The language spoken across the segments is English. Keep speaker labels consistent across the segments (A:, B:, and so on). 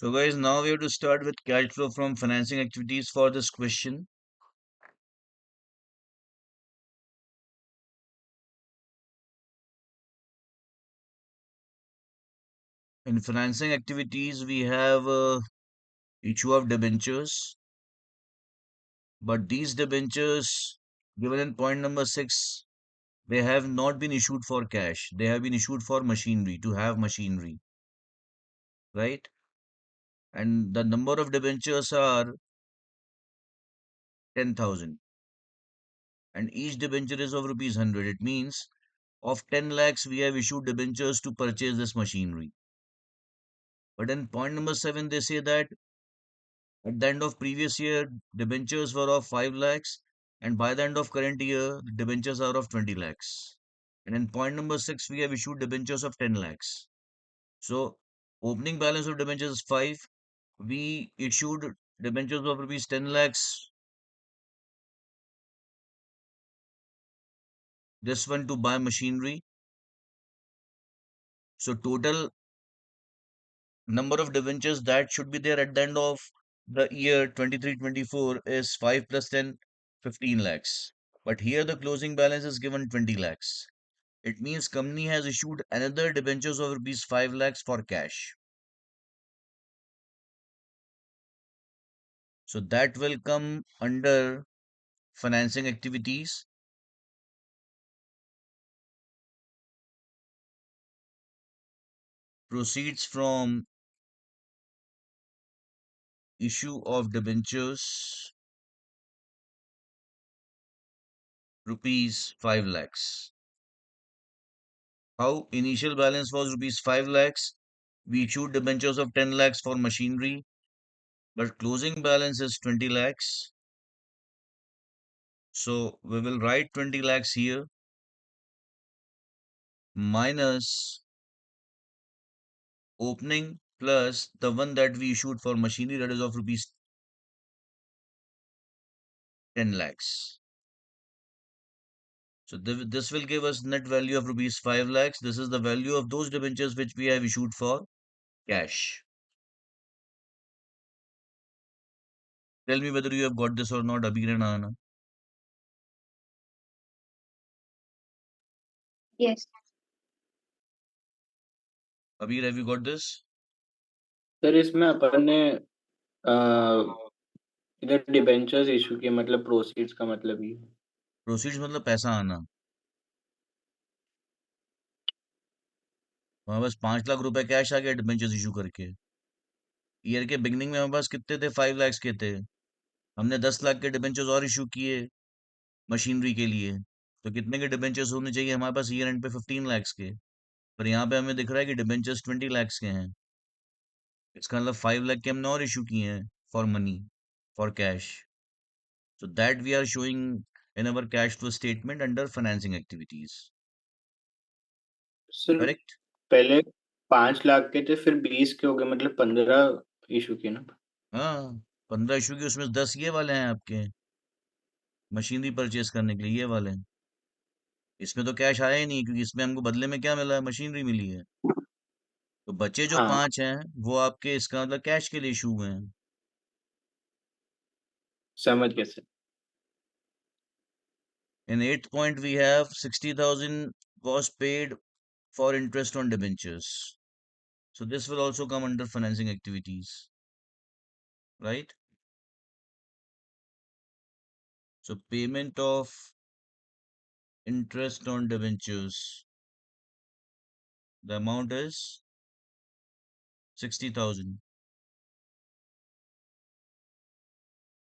A: So guys, now we have to start with cash flow from financing activities for this question. In financing activities, we have issue of debentures, but these debentures given in point number 6, they have not been issued for cash. They have been issued for machinery, to have machinery, right? And the number of debentures are 10,000 and each debenture is of rupees 100. It means of 10 lakhs we have issued debentures to purchase this machinery. But in point number 7, they say that at the end of previous year, debentures were of 5 lakhs, and by the end of current year, the debentures are of 20 lakhs. And in point number 6, we have issued debentures of 10 lakhs. So, opening balance of debentures is 5. We issued debentures of rupees 10 lakhs, this one to buy machinery. So, total number of debentures that should be there at the end of the year 23-24 is 5 plus 10, 15 lakhs. But here the closing balance is given 20 lakhs. It means company has issued another debentures of rupees 5 lakhs for cash. So that will come under financing activities. Proceeds from issue of debentures rupees 5 lakhs. How initial balance was rupees 5 lakhs. We issued debentures of 10 lakhs for machinery, but closing balance is 20 lakhs. So we will write 20 lakhs here minus opening plus the one that we issued for machinery, that is of rupees 10 lakhs. So this will give us net value of rupees 5 lakhs. This is the value of those debentures which we have issued for cash. Tell me whether you have got this or not, Abhir and Anna.
B: Yes.
A: Abhir, have you got this?
C: Sir इसमें अपन ने अ, इधर debentures issue किए मतलब proceeds का मतलब ये
A: proceeds मतलब पैसा आना। हमारे पास 5 लाख रुपए कैश आ गया डिबेंचर्स इशू करके। ईयर के बिगनिंग में हमारे पास कितने थे? 5 लाख के थे। हमने 10 लाख के डिबेंचर्स और इशू किए मशीनरी के लिए। तो कितने के डिबेंचर्स होने चाहिए हमारे पास ईयर एंड पे? 15 लाख के। पर यहाँ पे हमें दिख रहा है कि डिबेंचर्स 20 लाख के हैं। इसका मतलब 5 लाख के हमने और इशू किए हैं for money, for cash. So that we are showing in our cash flow statement under financing activities.
C: Sir
A: Correct?
C: पहले 5 लाख के थे फिर 20 के हो गए मतलब 15 इशू किए ना
A: हाँ, 15 इशू की, उसमें 10 ये वाले हैं आपके मशीनरी परचेज करने के लिए, ये वाले हैं। इसमें तो कैश आया ही नहीं क्योंकि इसमें हमको बदले में क्या मिला है? मशीनरी मिली है। तो बचे जो
C: हाँ
A: 5 हैं वो आपके, इसका मतलब कैश के लिए इशू हुए हैं।
C: समझ गए sir
A: In 8th point we have 60,000 was paid for interest on debentures. So this will also come under financing activities, right? So payment of interest on debentures. The amount is 60,000.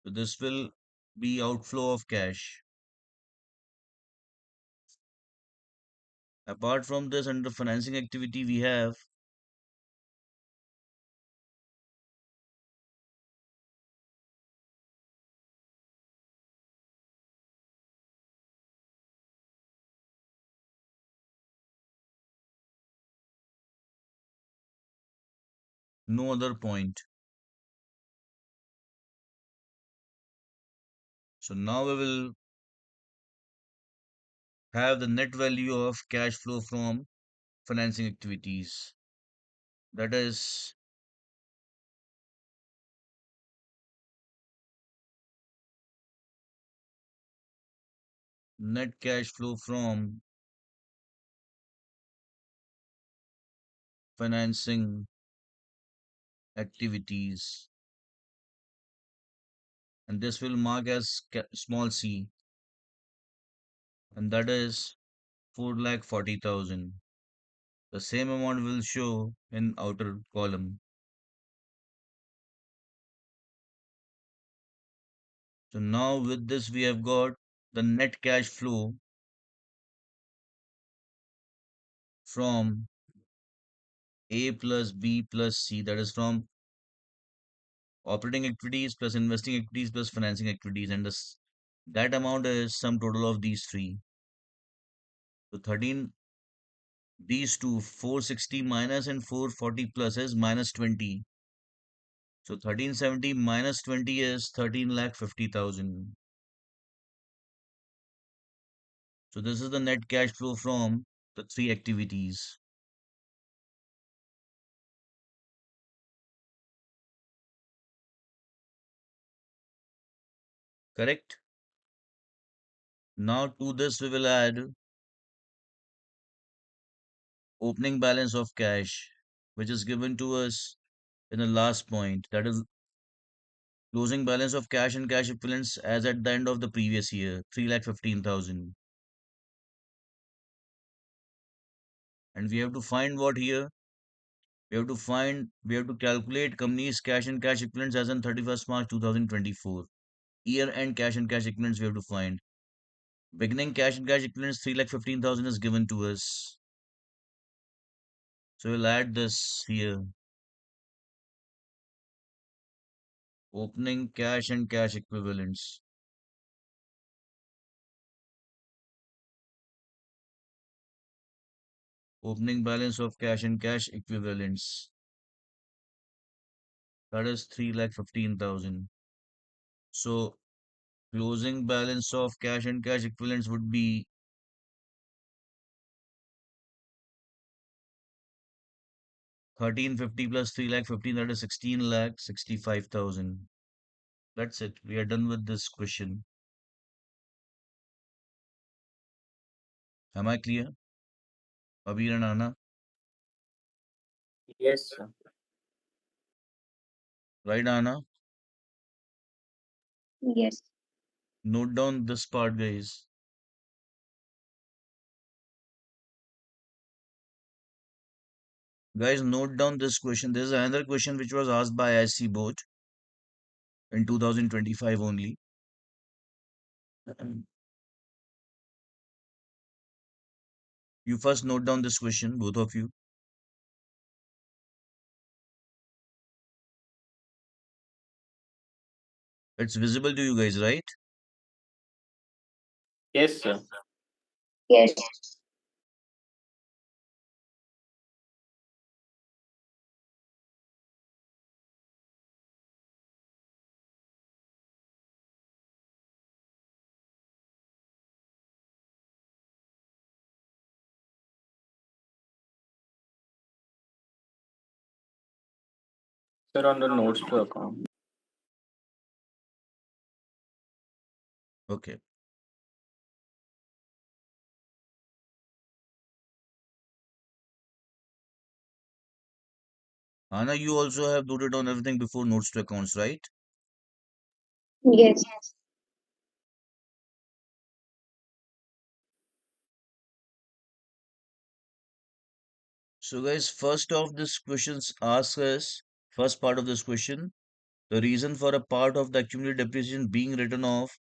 A: So this will be outflow of cash. Apart from this, under financing activity, we have no other point. So now we will have the net value of cash flow from financing activities. That is net cash flow from financing activities, and this will mark as small c, and that is 4,40,000. The same amount will show in outer column. So now with this we have got the net cash flow from A plus B plus C, that is from operating activities plus investing activities plus financing activities, and this that amount is sum total of these three. So 13, these two, 460 minus and 440 plus is minus 20. So 1370 minus 20 is 13,50,000. So this is the net cash flow from the three activities. Correct? Now to this we will add opening balance of cash, which is given to us in the last point. That is closing balance of cash and cash equivalents as at the end of the previous year, 3,15,000. And we have to find what here? We have to calculate company's cash and cash equivalents as on 31st March 2024. Year end cash and cash equivalents we have to find. Beginning cash and cash equivalents 3,15,000 is given to us. So we'll add this here. Opening cash and cash equivalents. Opening balance of cash and cash equivalents. That is 3,15,000. So closing balance of cash and cash equivalents would be 1350 plus 3,15,000, that is 16,65,000. That's it. We are done with this question. Am I clear? Abir and Anna,
C: Yes, sir.
A: right, Anna?
B: Yes.
A: Note down this part, guys. Guys, note down this question. There is another question which was asked by ISC board in 2025 only. You first note down this question, both of you. It's visible to you guys, right?
C: Yes, sir.
B: Yes.
C: Sir, on the notes to account.
A: Okay. Anna, you also have noted down everything before notes to accounts, right?
B: Yes.
A: So, guys, first of this questions asks us, first part of this question, the reason for a part of the accumulated depreciation being written off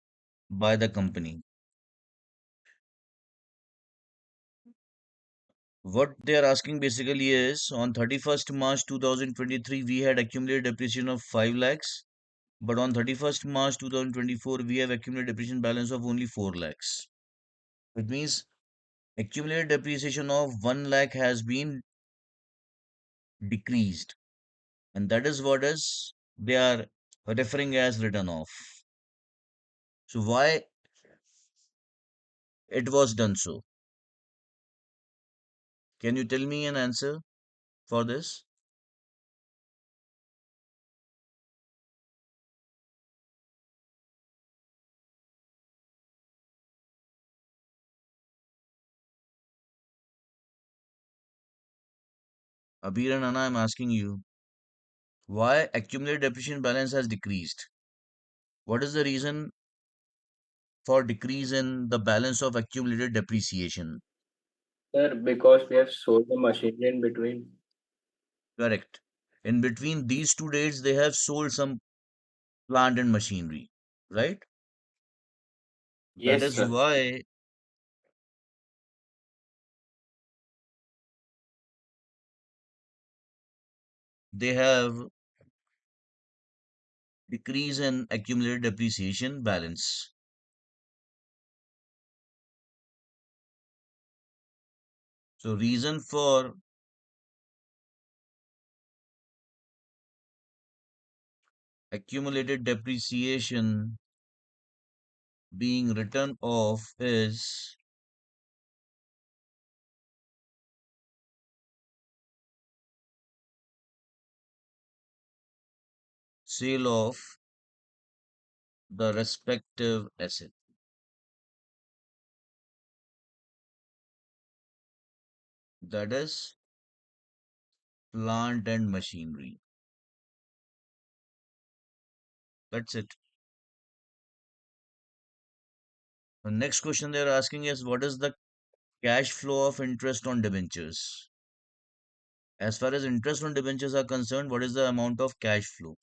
A: by the company. What they are asking basically is on 31st March 2023, we had accumulated depreciation of 5 lakhs, but on 31st March 2024, we have accumulated depreciation balance of only 4 lakhs. It means accumulated depreciation of 1 lakh has been decreased, and that is what is they are referring as written off. So why it was done so? Can you tell me an answer for this? Abir and Anna, I'm asking you, why accumulated depreciation balance has decreased? What is the reason for decrease in the balance of accumulated depreciation?
C: Sir, because we have sold the machinery in between.
A: Correct. In between these two dates, they have sold some plant and machinery, right? That
C: Yes,
A: is
C: sir.
A: why they have decrease in accumulated depreciation balance. So reason for accumulated depreciation being written off is sale of the respective asset. That is plant and machinery. That's it. The next question they're asking is what is the cash flow of interest on debentures? As far as interest on debentures are concerned, what is the amount of cash flow?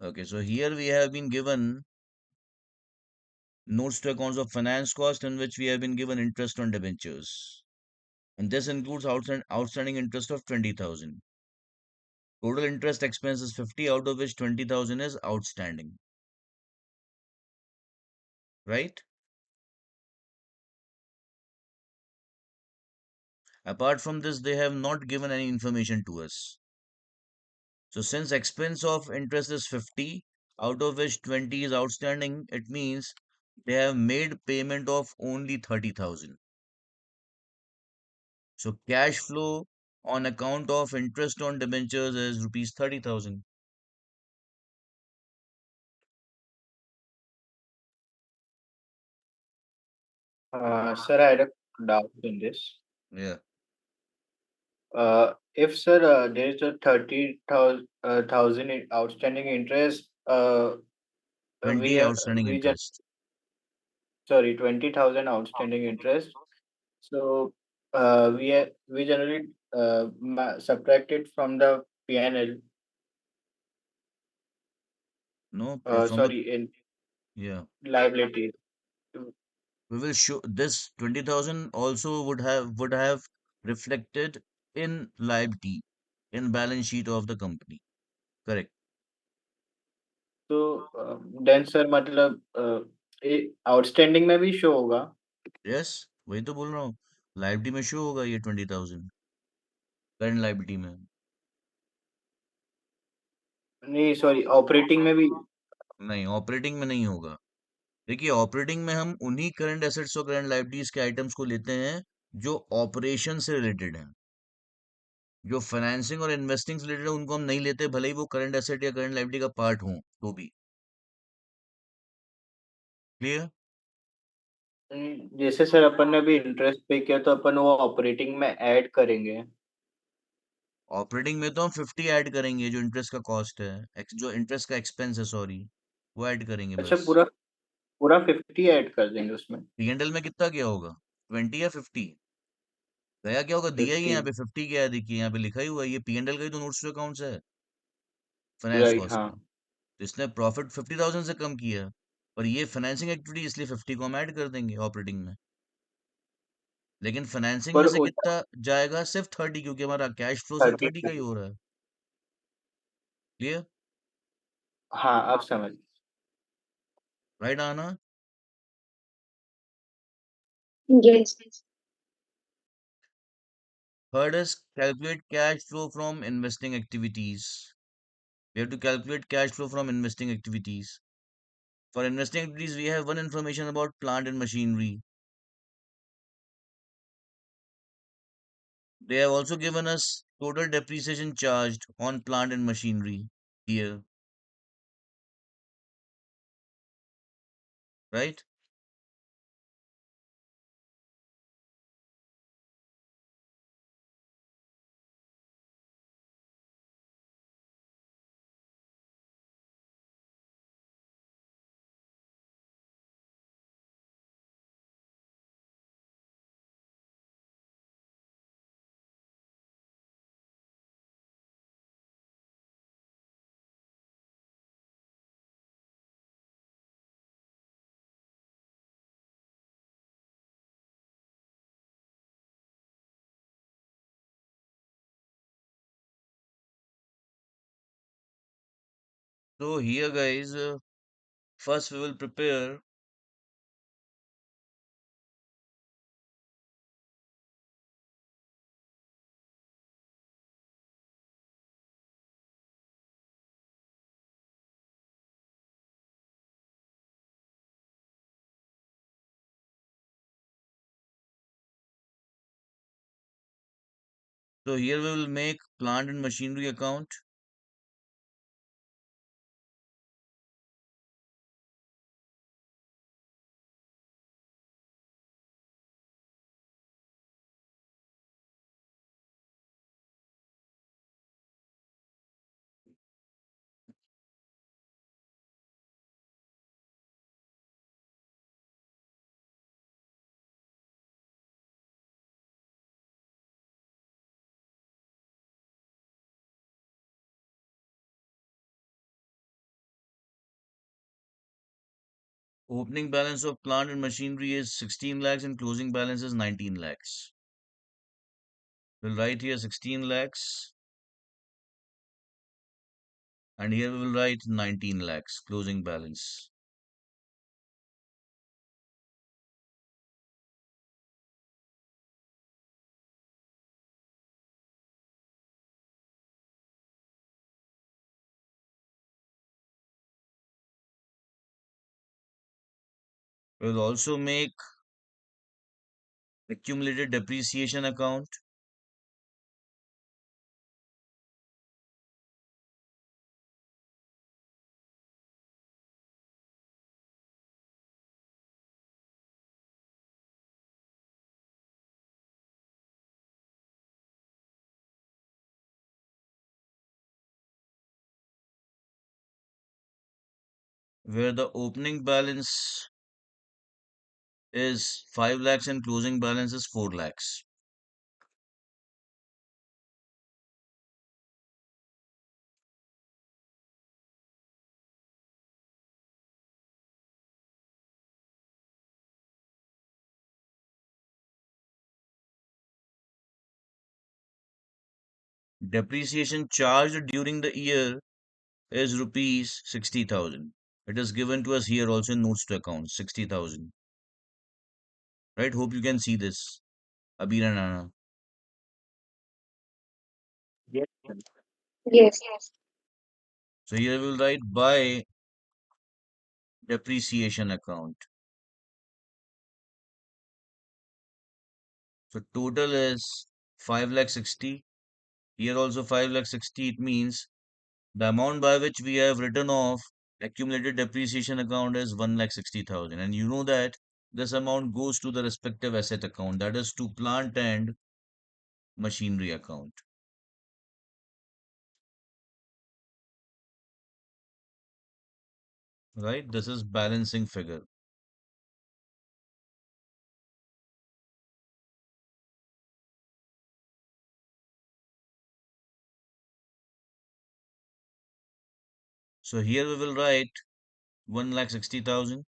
A: Okay, so here we have been given notes to accounts of finance cost in which we have been given interest on debentures. And this includes outstanding interest of 20,000. Total interest expense is 50, out of which 20,000 is outstanding. Right? Apart from this, they have not given any information to us. So since expense of interest is 50, out of which 20 is outstanding, it means they have made payment of only 30,000. So cash flow on account of interest on debentures is rupees 30,000.
C: Sir, I had a doubt in this.
A: Yeah,
C: If sir, there is a 30,000 outstanding interest,
A: 20 outstanding
C: we just
A: interest.
C: sorry 20,000 outstanding interest. So we generally subtract it from the PNL.
A: No, from the
C: Sorry, in
A: yeah,
C: liability.
A: we will show this 20,000 also would have reflected in liability in balance sheet of the company. Correct.
C: तो then sir मतलब outstanding में भी show होगा
A: yes, वही तो बोल रहा हूँ, लाइबिलिटी में शो होगा ये 20,000 करंट लाइबिलिटी में।
C: नहीं सॉरी ऑपरेटिंग में भी
A: नहीं, ऑपरेटिंग में नहीं होगा। देखिए, ऑपरेटिंग में हम उन्हीं करंट एसेट्स और करंट लाइबिलिटीज के आइटम्स को लेते हैं जो ऑपरेशन से रिलेटेड हैं। जो फाइनेंसिंग और इन्वेस्टिंग से रिलेटेड है उनको हम नहीं लेते, भले ही वो करंट एसेट या करंट लाइबिलिटी का पार्ट हो तो भी। क्लियर?
C: जैसे सर अपन ने भी इंटरेस्ट पे किया तो अपन वो ऑपरेटिंग में ऐड करेंगे
A: ऑपरेटिंग में तो हम 50 ऐड करेंगे, जो इंटरेस्ट का कॉस्ट है, जो इंटरेस्ट का एक्सपेंस है, सॉरी, वो ऐड करेंगे
C: अच्छा
A: बस।
C: पूरा पूरा 50 ऐड कर देंगे उसमें
A: पीएनएल में कितना गया होगा? 20 या 50? गया क्या होगा? दिया ही है
C: 50
A: यहाँ पे 50 गया है, देखिए यहाँ पे लिखा ही हुआ है, ये पीएनएल का ही तो नोट्स टू अकाउंट्स है फाइनेंस
C: राइट
A: कॉस्ट
C: हाँ
A: में। तो इसने प्रॉफिट 50,000 से कम किया, और ये फाइनेंसिंग एक्टिविटी, इसलिए 50 को हम ऐड कर देंगे ऑपरेटिंग में। लेकिन फाइनेंसिंग में
C: पर
A: से
C: होता
A: कितना जाएगा? सिर्फ 30, क्योंकि हमारा कैश फ्लो सिर्फ
C: 30
A: 30 का ही हो रहा है। क्लियर?
C: हाँ अब समझ
A: राइट आना?
B: Yes.
A: Third is calculate cash flow from investing activities. We have to calculate cash flow from investing activities. For investing activities, we have one information about plant and machinery. They have also given us total depreciation charged on plant and machinery here, right? So here guys, first we will prepare so here we will make plant and machinery account. Opening balance of plant and machinery is 16 lakhs and closing balance is 19 lakhs. We'll write here 16 lakhs and here we will write 19 lakhs closing balance. We'll also make accumulated depreciation account. Where the opening balance is 5 lakhs and closing balance is 4 lakhs. Depreciation charged during the year is rupees 60,000. It is given to us here also in notes to account 60,000. Right? Hope you can see this. Abir and Anna.
C: Yes, sir.
B: Yes.
A: So here we will write by depreciation account. So total is 5 lakh 60. Here also 5 lakh 60. It means the amount by which we have written off accumulated depreciation account is 1 lakh 60,000. And you know that this amount goes to the respective asset account, that is to plant and machinery account. Right? This is balancing figure. So here we will write 1 lakh 60,000.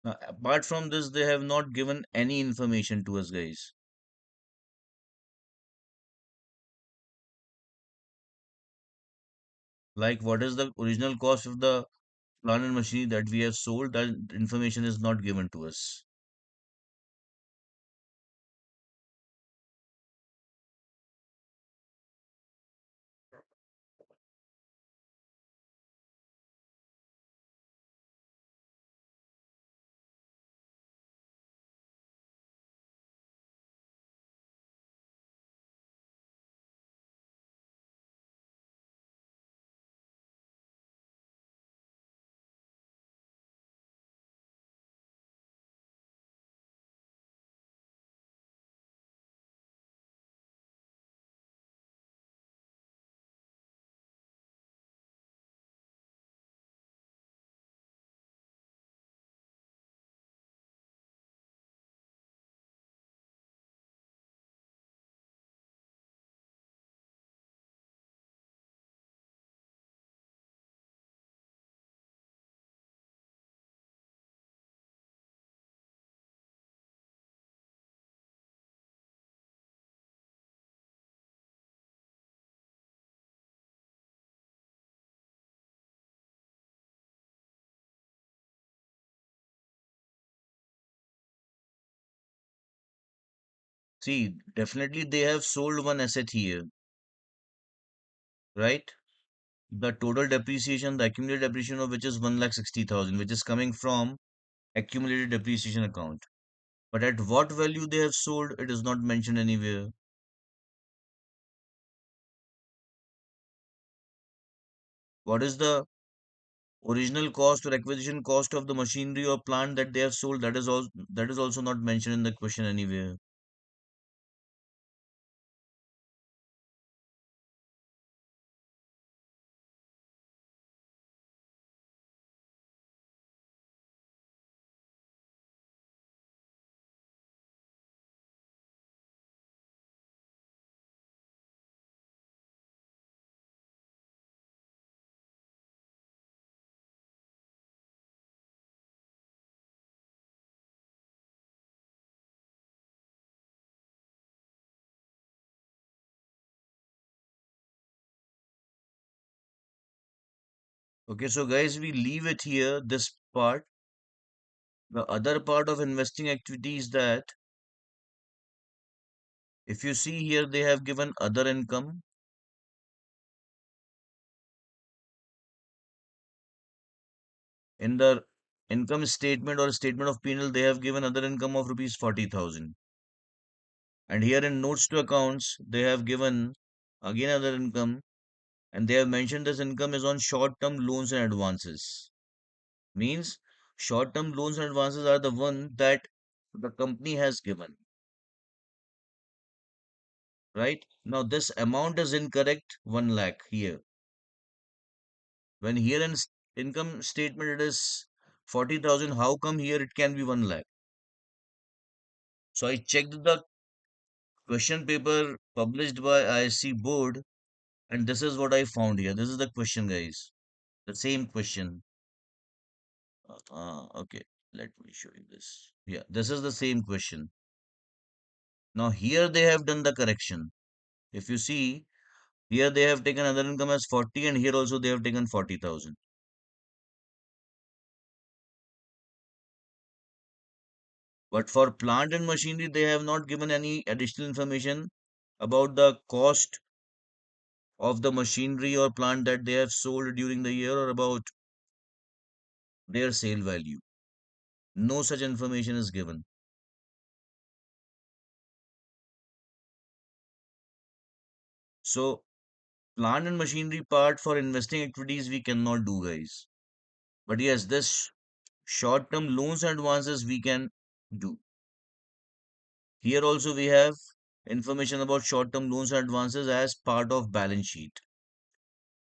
A: Now, apart from this, they have not given any information to us, guys. Like what is the original cost of the plant and machinery that we have sold, that information is not given to us. See, definitely they have sold one asset here, right? The total depreciation, the accumulated depreciation of which is 1,60,000, which is coming from accumulated depreciation account. But at what value they have sold, it is not mentioned anywhere. What is the original cost or acquisition cost of the machinery or plant that they have sold? That is also not mentioned in the question anywhere. Okay, so guys, we leave it here, this part. The other part of investing activity is that if you see here, they have given other income. In the income statement or statement of P&L, they have given other income of rupees 40,000. And here in notes to accounts, they have given again other income, and they have mentioned this income is on short-term loans and advances. Means short-term loans and advances are the one that the company has given. Right? Now this amount is incorrect, 1 lakh here. When here in income statement it is 40,000, how come here it can be 1 lakh? So I checked the question paper published by ISC board, and this is what I found here. This is the question, guys. The same question. Okay, let me show you this. Yeah, this is the same question. Now here they have done the correction. If you see, here they have taken other income as 40, and here also they have taken 40,000. But for plant and machinery, they have not given any additional information about the cost of the machinery or plant that they have sold during the year or about their sale value. No such information is given. So, plant and machinery part for investing activities we cannot do, guys. But yes, this short term loans and advances we can do. Here also we have information about short term loans and advances as part of balance sheet.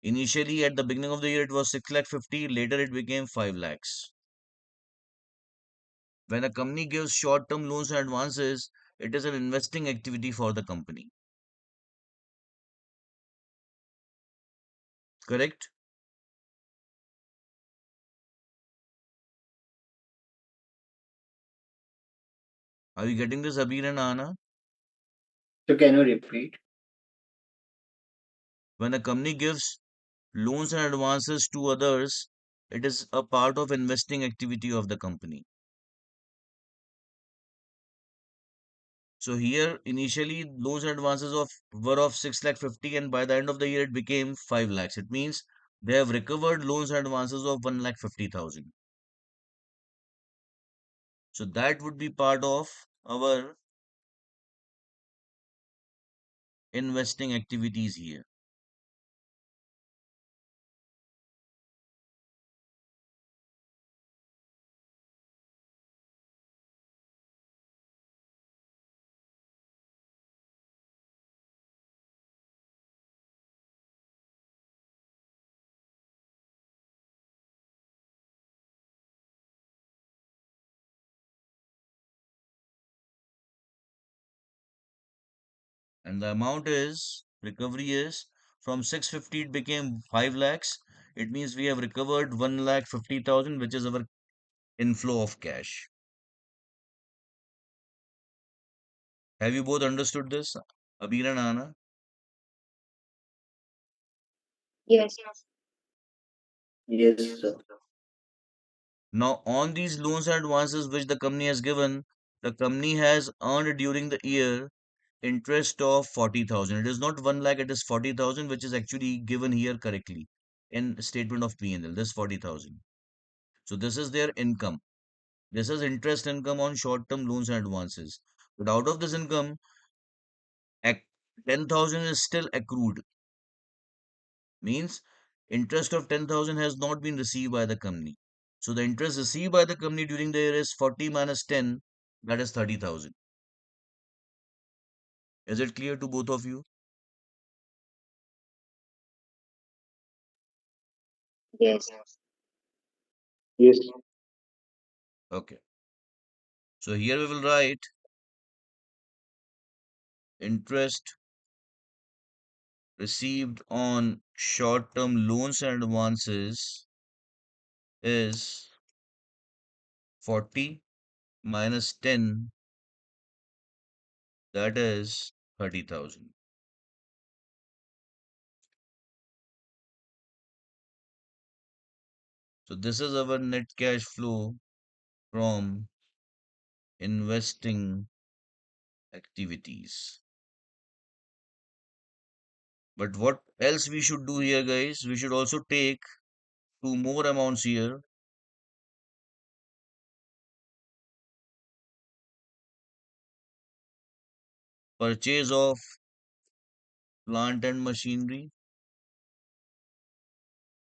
A: Initially, at the beginning of the year, it was 6 lakh 50, later it became 5 lakhs. When a company gives short term loans and advances, it is an investing activity for the company. Correct? Are you getting this, Abir and Anna?
C: So can you repeat?
A: When a company gives loans and advances to others, it is a part of investing activity of the company. So here initially loans and advances of were of 6 lakh 50, and by the end of the year it became 5 lakhs. It means they have recovered loans and advances of 1 lakh 50,000. So that would be part of our investing activities here. And the amount is recovery is from 650 it became 5 lakhs. It means we have recovered 1 lakh 50,000, which is our inflow of cash. Have you both understood this, Abir and Anna?
B: Yes.
C: Yes, sir.
A: Now, on these loans and advances which the company has given, the company has earned during the year interest of 40,000. It is not 1 lakh, it is 40,000, which is actually given here correctly in statement of P&L. This 40,000. So this is their income. This is interest income on short-term loans and advances. But out of this income, 10,000 is still accrued. Means interest of 10,000 has not been received by the company. So the interest received by the company during the year is 40 minus 10, that is 30,000. Is it clear to both of you?
B: Yes.
C: Yes.
A: Okay. So here we will write interest received on short-term loans and advances is 40 minus 10, that is 30,000. So this is our net cash flow from investing activities. But what else we should do here, guys? We should also take two more amounts here. Purchase of plant and machinery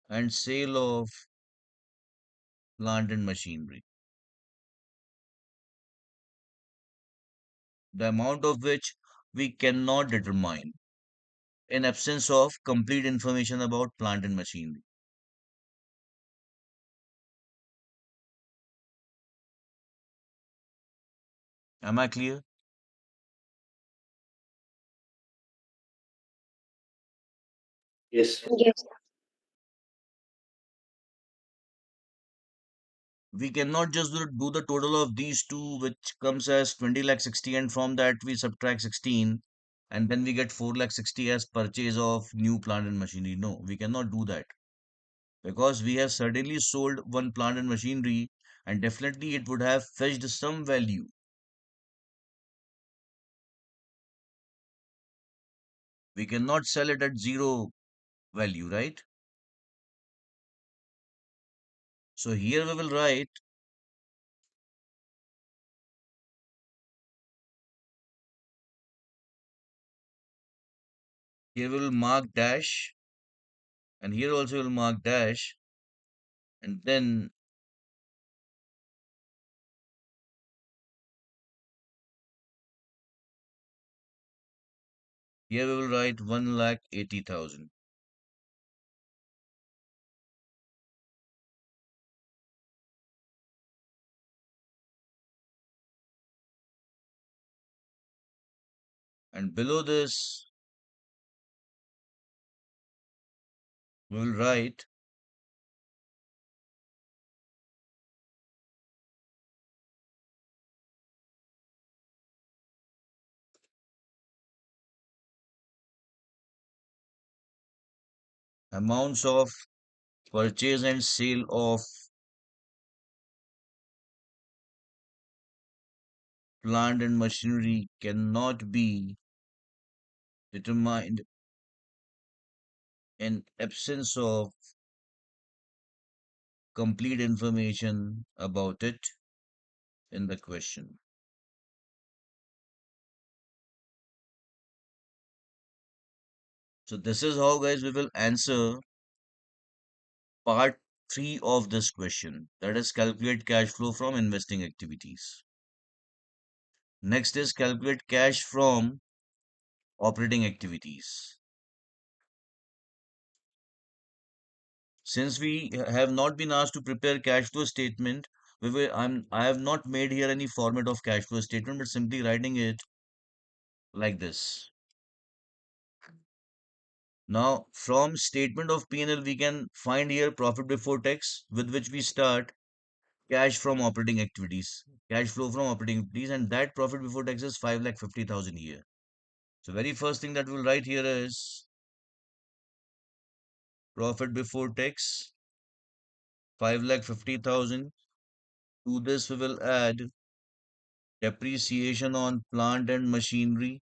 A: and sale of plant and machinery. The amount of which we cannot determine in absence of complete information about plant and machinery. Am I clear?
C: Yes.
B: Yes.
A: We cannot just do the total of these two, which comes as 20 lakh 60, and from that we subtract 16, and then we get 4 lakh 60 as purchase of new plant and machinery. No, we cannot do that because we have certainly sold one plant and machinery, and definitely it would have fetched some value. We cannot sell it at zero value, right? So here we will write, here we will mark dash, and here also we will mark dash, and then here we will write 1 lakh 80,000. And below this, we will write amounts of purchase and sale of plant and machinery cannot be determined in absence of complete information about it in the question. So this is how, guys, we will answer part 3 of this question, that is calculate cash flow from investing activities. Next is calculate cash from operating activities. Since we have not been asked to prepare cash flow statement, I have not made here any format of cash flow statement, but simply writing it like this. Now, from statement of P&L, we can find here profit before tax, with which we start cash from operating activities, cash flow from operating activities, and that profit before tax is 5,50,000 a year. So, very first thing that we'll write here is profit before tax, 5,50,000. To this, we will add depreciation on plant and machinery,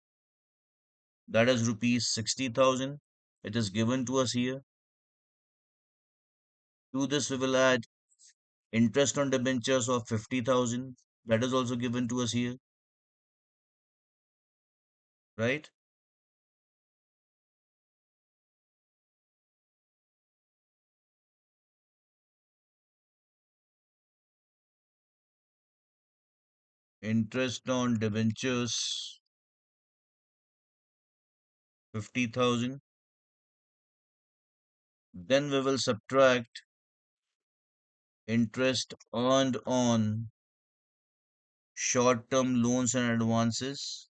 A: that is rupees 60,000. It is given to us here. To this we will add interest on debentures of 50,000. That is also given to us here, right? Interest on debentures 50,000. Then we will subtract interest earned on short-term loans and advances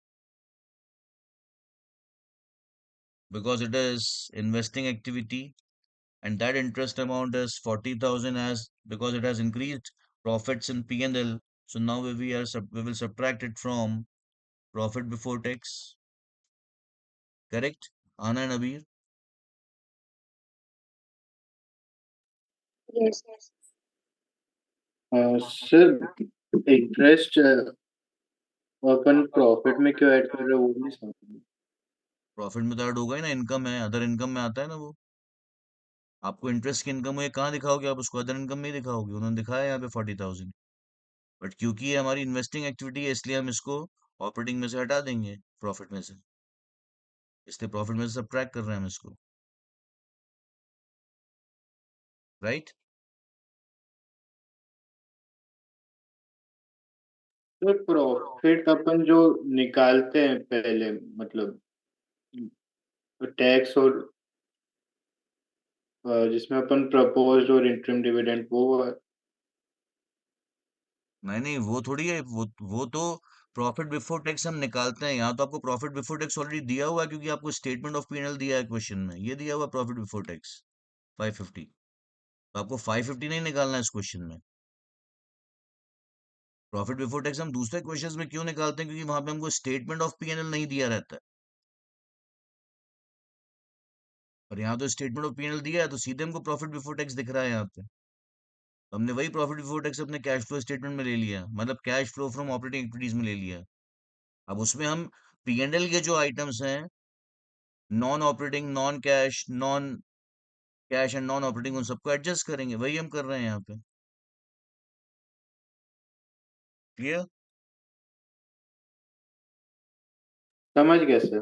A: because it is investing activity, and that interest amount is 40,000 as because it has increased profits in P&L. So now we will subtract it from profit before tax. Correct? Anna and Abir?
B: Yes.
C: Sir interest upon profit में क्यों add कर रहे हो वो नहीं समझ।
A: Profit में तो ऐड होगा ही ना, इनकम है, अदर इनकम में आता है ना वो। आपको इंटरेस्ट की इनकम हुई कहाँ दिखाओगे आप उसको? अदर इनकम में ही दिखाओगे। उन्होंने दिखाया यहाँ पे 40,000, बट क्योंकि ये हमारी इन्वेस्टिंग एक्टिविटी है इसलिए हम इसको ऑपरेटिंग में से हटा देंगे, प्रॉफिट में से। इसलिए प्रॉफिट में से सब्ट्रैक्ट कर रहे हैं हम इसको, राइट?
C: तो प्रॉफिट अपन जो निकालते हैं पहले मतलब टैक्स और जिसमें अपन प्रपोज्ड और इंटरिम डिविडेंड वो
A: नहीं नहीं, वो थोड़ी है, वो तो प्रॉफिट बिफोर टैक्स हम निकालते हैं। यहाँ तो आपको प्रॉफिट बिफोर टैक्स ऑलरेडी दिया हुआ है क्योंकि आपको स्टेटमेंट ऑफ P&L दिया है क्वेश्चन में, ये दिया हुआ प्रॉफिट बिफोर टैक्स 550। तो आपको 550 नहीं निकालना है इस क्वेश्चन में। प्रॉफिट बिफोर टैक्स हम दूसरे क्वेश्चंस में क्यों निकालते हैं? क्योंकि वहां पे हमको स्टेटमेंट ऑफ P&L नहीं दिया रहता है, और यहाँ तो स्टेटमेंट ऑफ P&L दिया है तो सीधे हमको प्रॉफिट बिफोर टैक्स दिख रहा है यहाँ पे। तो हमने वही प्रॉफिट बिफोर टैक्स अपने कैश फ्लो स्टेटमेंट में ले लिया, मतलब cash flow from operating activities में ले लिया। अब उसमें हम P&L के जो आइटम्स हैं, non operating, non cash, non cash and non operating, उन सबको एडजस्ट करेंगे। वही हम कर रहे हैं यहाँ पे। क्लियर?
C: समझ गया सर।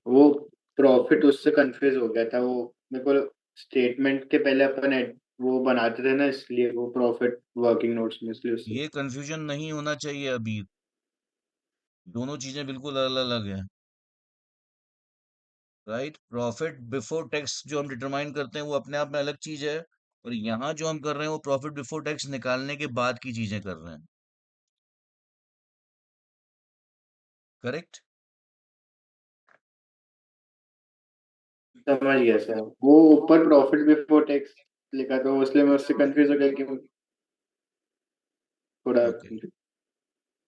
C: वो प्रॉफिट उससे कंफ्यूज हो गया था वो मेरे को स्टेटमेंट के पहले अपन वो बनाते थे ना इसलिए वो प्रॉफिट वर्किंग नोट्स में इसलिए उससे।
A: ये कंफ्यूजन नहीं होना चाहिए अभी। दोनों चीजें बिल्कुल अलग अलग है, राइट? प्रॉफिट बिफोर टैक्स जो हम डिटरमाइन करते हैं वो अपने आप में अलग चीज है, और यहाँ जो हम कर रहे हैं वो प्रॉफिट बिफोर टैक्स निकालने के बाद की चीजें कर रहे हैं। करेक्ट?
C: समझ गया सर। वो ऊपर प्रॉफिट बिफोर टैक्स लिखा था इसलिए मैं उससे कंफ्यूज हो गया कि थोड़ा
A: ओके।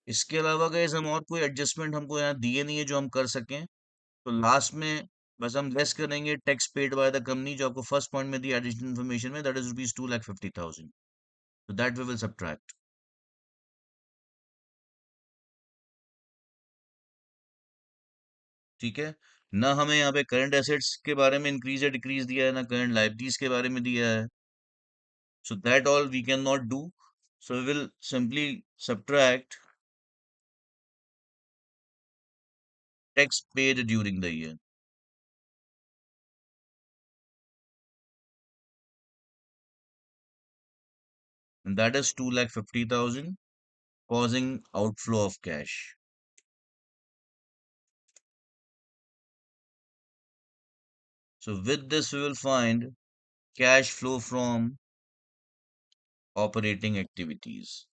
A: इसके अलावा गाइस हम और कोई एडजस्टमेंट हमको यहाँ दिए नहीं है जो हम कर सकें। तो लास्ट में बस हम लेस करेंगे tax paid by the company, जो आपको फर्स्ट पॉइंट में दी एडिशनल इन्फॉर्मेशन में, दैट इज रुपीज 2,50,000। तो दैट वी विल सब्ट्रैक्ट। ठीक है? ना हमें यहाँ पे करंट एसेट्स के बारे में इंक्रीज या डिक्रीज दिया है, ना करंट लायबिलिटीज के बारे में दिया है। So that all we cannot do. So we will simply subtract tax paid during the year. And that is 2,50,000, causing outflow of cash. So with this, we will find cash flow from operating activities.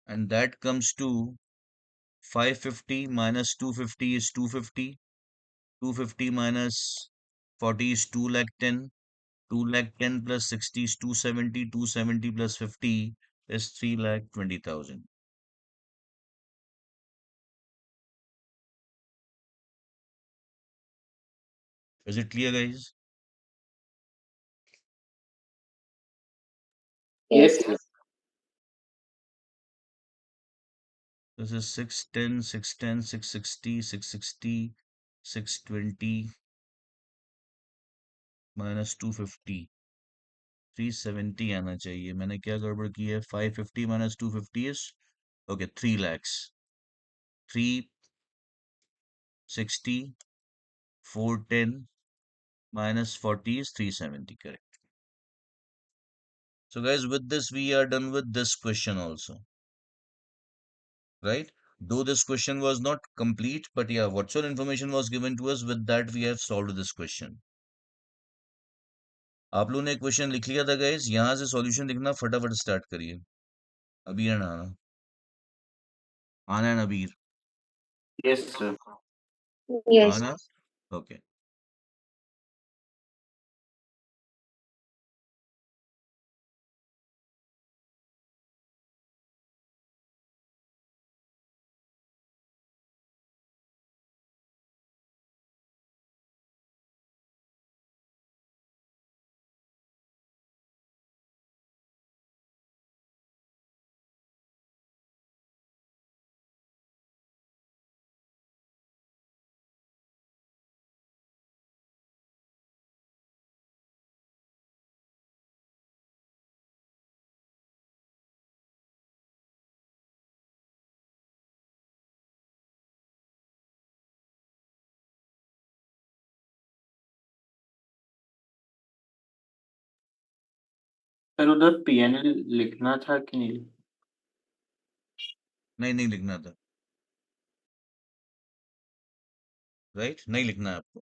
A: And that comes to 550 minus 250 is 250. 250 minus 40 is 2 lakh 10. 2 lakh 10 plus 60 is 270. 270 plus 50 is 3 lakh 20,000. Is it clear, guys?
C: Yes,
B: Yes.
C: sir.
A: This is 610, 610, 660, 660, 620 minus 250, 370 आना चाहिए. मैंने क्या गड़बड़ की है? 550 minus 250 is okay, 3 lakhs. 360, 410 minus 40 is 370. Correct. So guys, with this we are done with this question also, right? Though this question was not complete, but yeah, whatsoever information was given to us, with that we have solved this question. आप लोगों ने question लिख लिया था guys? यहाँ से solution लिखना फटाफट स्टार्ट करिए. अबीर and आना. आना and अबीर.
C: Yes, sir.
B: Yes.
A: आना. Okay.
C: सर उधर पीएनएल लिखना था कि नहीं?
A: नहीं नहीं लिखना था. राइट, नहीं लिखना है आपको.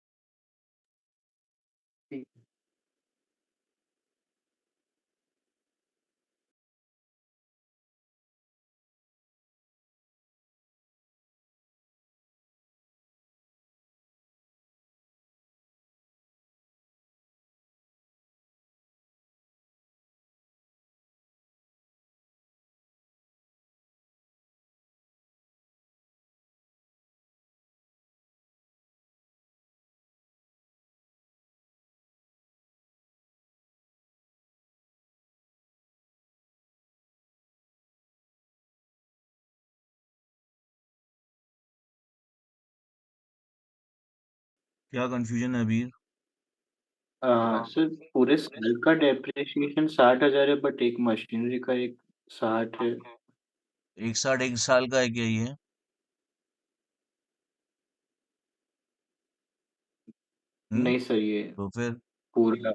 A: क्या कंफ्यूजन है अबीर?
C: सर पूरे साल का डेप्रिसिएशन 60,000 है बट एक मशीनरी का एक 60 है.
A: एक साठ एक साल का है क्या ये?
C: नहीं सर ये
A: तो फिर
C: पूरा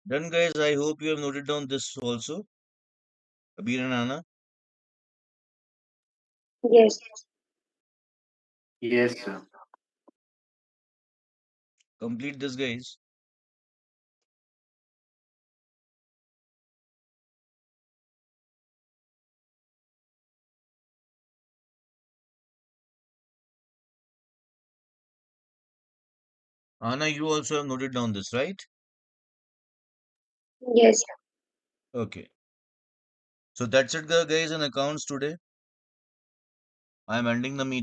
A: done guys. I hope you have noted down this also. Abir and Anna,
B: Yes.
C: Yes sir.
A: complete this guys. Anna, you also have noted down this, right?
B: Yes.
A: Okay. So that's it guys in accounts today. I am ending the meeting.